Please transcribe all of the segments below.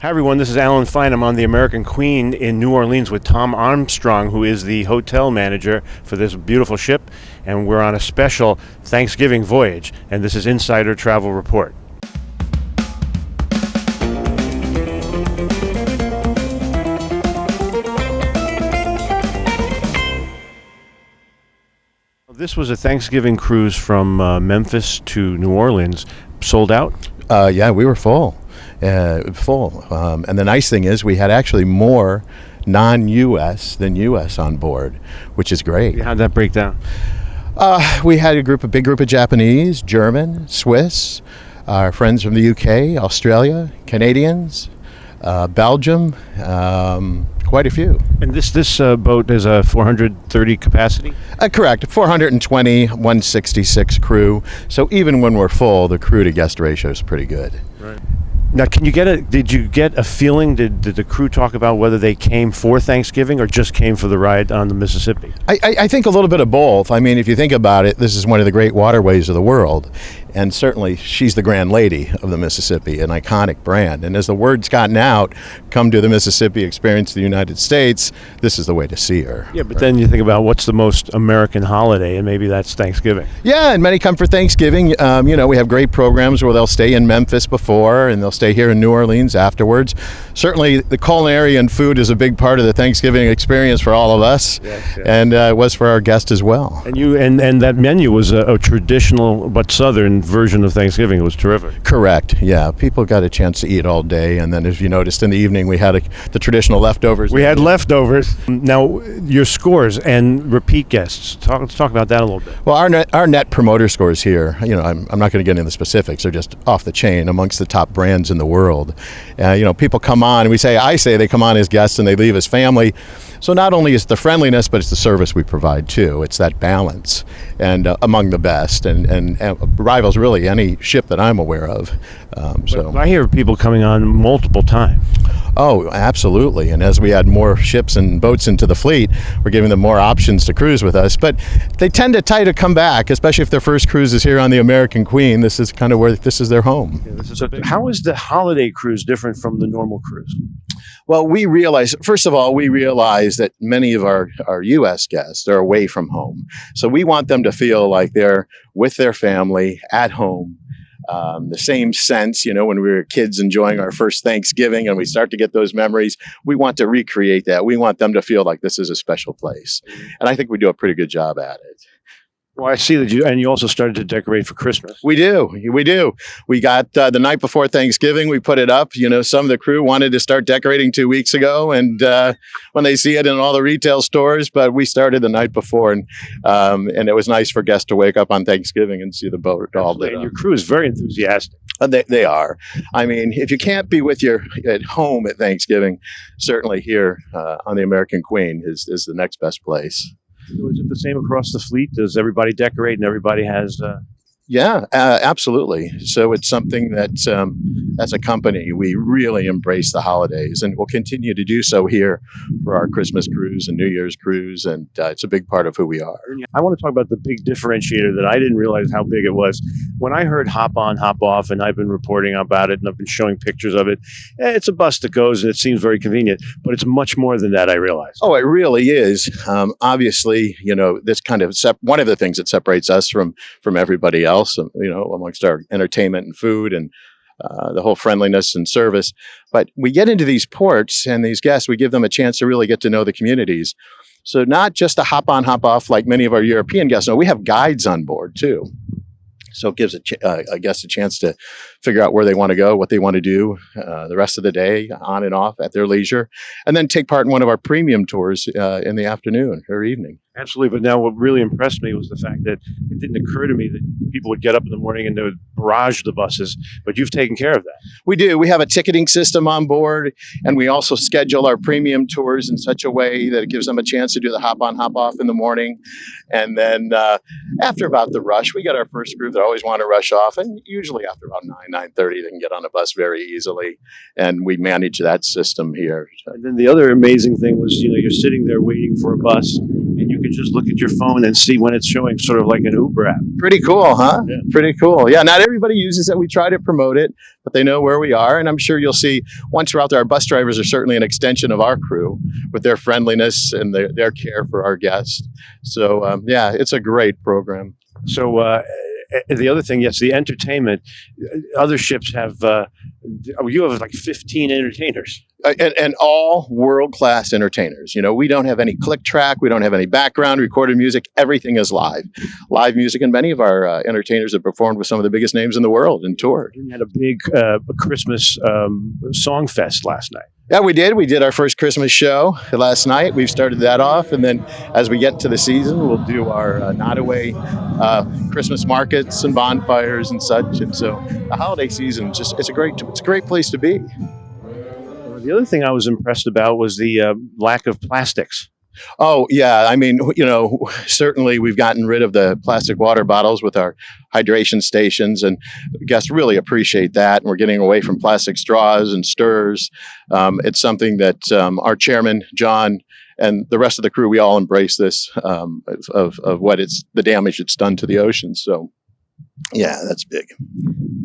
Hi, everyone. This is Alan Fine. I'm on the American Queen in New Orleans with Tom Armstrong, who is the hotel manager for this beautiful ship. And we're on a special Thanksgiving voyage. And this is Insider Travel Report. This was a Thanksgiving cruise from Memphis to New Orleans. Sold out? Yeah, we were full. And the nice thing is we had actually more non-U.S. than U.S. on board, which is great. How'd that break down? We had a big group of Japanese, German, Swiss, our friends from the UK, Australia, Canadians, Belgium, quite a few. And this boat is a 430 capacity? Correct, 420, 166 crew. So even when we're full, the crew to guest ratio is pretty good. Right. Now, did you get a feeling, did the crew talk about whether they came for Thanksgiving or just came for the ride on the Mississippi? I think a little bit of both. I mean, if you think about it, this is one of the great waterways of the world. And certainly she's the grand lady of the Mississippi, an iconic brand. And as the word's gotten out, come to the Mississippi, experience the United States, this is the way to see her. Yeah, but then you think about what's the most American holiday, and maybe that's Thanksgiving. Yeah, and many come for Thanksgiving. We have great programs where they'll stay in Memphis before, and they'll stay here in New Orleans afterwards. Certainly, the culinary and food is a big part of the Thanksgiving experience for all of us, yes. And it was for our guests as well. And that menu was a traditional but Southern version of Thanksgiving. It was terrific. Correct. Yeah, people got a chance to eat all day, and then, as you noticed in the evening, we had the traditional leftovers. We had leftovers. Now, your scores and repeat guests. Let's talk about that a little bit. Well, our net promoter scores here. I'm not going to get into the specifics. They're just off the chain, amongst the top brands in the world. People come on, and I say they come on as guests and they leave as family. So not only is the friendliness, but it's the service we provide too. It's that balance, and among the best, and rivals really any ship that I'm aware of. So I hear people coming on multiple times. Oh, absolutely. And as we add more ships and boats into the fleet, we're giving them more options to cruise with us. But they tend to come back, especially if their first cruise is here on the American Queen. This is kind of where this is their home. Yeah, how is the holiday cruise different from the normal cruise? Well, first of all, we realize that many of our U.S. guests are away from home. So we want them to feel like they're with their family at home. The same sense, when we were kids enjoying our first Thanksgiving and we start to get those memories, we want to recreate that. We want them to feel like this is a special place. And I think we do a pretty good job at it. Well, I see that you also started to decorate for Christmas. We do. We got the night before Thanksgiving, we put it up. Some of the crew wanted to start decorating 2 weeks ago, and when they see it in all the retail stores, but we started the night before, and it was nice for guests to wake up on Thanksgiving and see the boat all lit up. And your crew is very enthusiastic. They are. I mean, if you can't be at home at Thanksgiving, certainly here on the American Queen is the next best place. So is it the same across the fleet? Does everybody decorate and everybody has... Yeah, absolutely. So it's something that, as a company, we really embrace the holidays, and we'll continue to do so here for our Christmas cruise and New Year's cruise, and it's a big part of who we are. I want to talk about the big differentiator that I didn't realize how big it was. When I heard hop on, hop off, and I've been reporting about it, and I've been showing pictures of it, it's a bus that goes, and it seems very convenient, but it's much more than that, I realized. Oh, it really is. Obviously, this kind of one of the things that separates us from everybody else, amongst our entertainment and food and the whole friendliness and service. But we get into these ports and these guests, we give them a chance to really get to know the communities. So not just a hop on, hop off like many of our European guests. No, we have guides on board too. So it gives a guest a chance to figure out where they want to go, what they want to do the rest of the day, on and off at their leisure, and then take part in one of our premium tours in the afternoon or evening. Absolutely. But now what really impressed me was the fact that it didn't occur to me that people would get up in the morning and they would barrage the buses, but you've taken care of that. We do. We have a ticketing system on board, and we also schedule our premium tours in such a way that it gives them a chance to do the hop on, hop off in the morning. And then after about the rush, we get our first group that always want to rush off, and usually after about 9:30, they can get on a bus very easily, and we manage that system here. And then the other amazing thing was, you're sitting there waiting for a bus, and you could just look at your phone and see when it's showing, sort of like an Uber app. Pretty cool, huh? Yeah. Pretty cool. Yeah, not everybody uses it. We try to promote it, but they know where we are. And I'm sure you'll see once we're out there, our bus drivers are certainly an extension of our crew with their friendliness and their care for our guests. So, yeah, it's a great program. So the other thing, yes, the entertainment. Other ships have. You have like 15 entertainers. And all world-class entertainers. You know, we don't have any click track. We don't have any background recorded music. Everything is live music. And many of our entertainers have performed with some of the biggest names in the world and toured. We had a big Christmas song fest last night. Yeah, we did. We did our first Christmas show last night. We've started that off. And then as we get to the season, we'll do our Nodaway Christmas markets and bonfires and such. And so the holiday season, it's a great place to be. The other thing I was impressed about was the lack of plastics. Oh, yeah. I mean, you know, certainly we've gotten rid of the plastic water bottles with our hydration stations, and guests really appreciate that. And we're getting away from plastic straws and stirrers. It's something that our chairman, John, and the rest of the crew, we all embrace this of what the damage it's done to the ocean. So, yeah, that's big.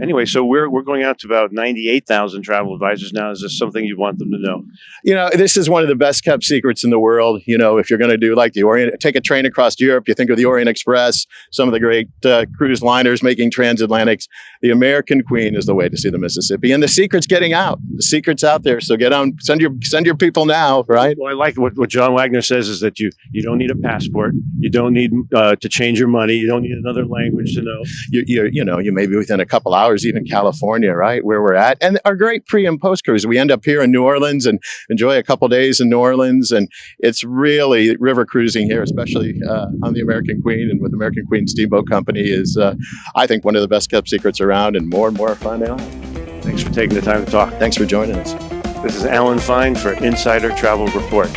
Anyway, so we're going out to about 98,000 travel advisors now. Is this something you want them to know? You know, this is one of the best kept secrets in the world. You know, if you're going to do like the Orient, take a train across Europe, you think of the Orient Express, some of the great cruise liners making transatlantics. The American Queen is the way to see the Mississippi, and the secret's getting out. The secret's out there. So get on, send your people now, right? Well, I like what John Wagner says is that you don't need a passport, you don't need to change your money, you don't need another language to know. You may be within a couple hours, even California, right, where we're at. And our great pre and post cruise, we end up here in New Orleans and enjoy a couple days in New Orleans. And it's really river cruising here, especially on the American Queen and with American Queen Steamboat Company is, I think, one of the best kept secrets around, and more fun now. Thanks for taking the time to talk. Thanks for joining us. This is Alan Fine for Insider Travel Report.